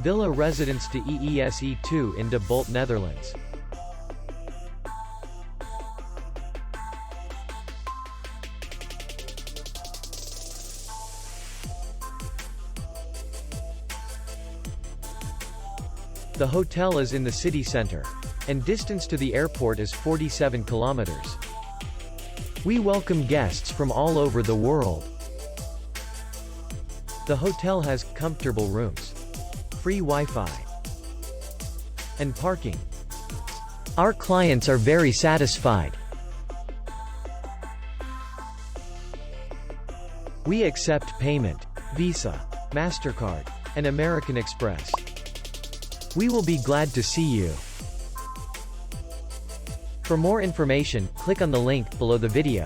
Villa Residence De Eese 2 in De Bult, Netherlands. The hotel is in the city center, and distance to the airport is 47 kilometers. We welcome guests from all over the world. The hotel has comfortable rooms, free Wi-Fi, and parking. Our clients are very satisfied. We accept payment, Visa, MasterCard, and American Express. We will be glad to see you. For more information, click on the link below the video.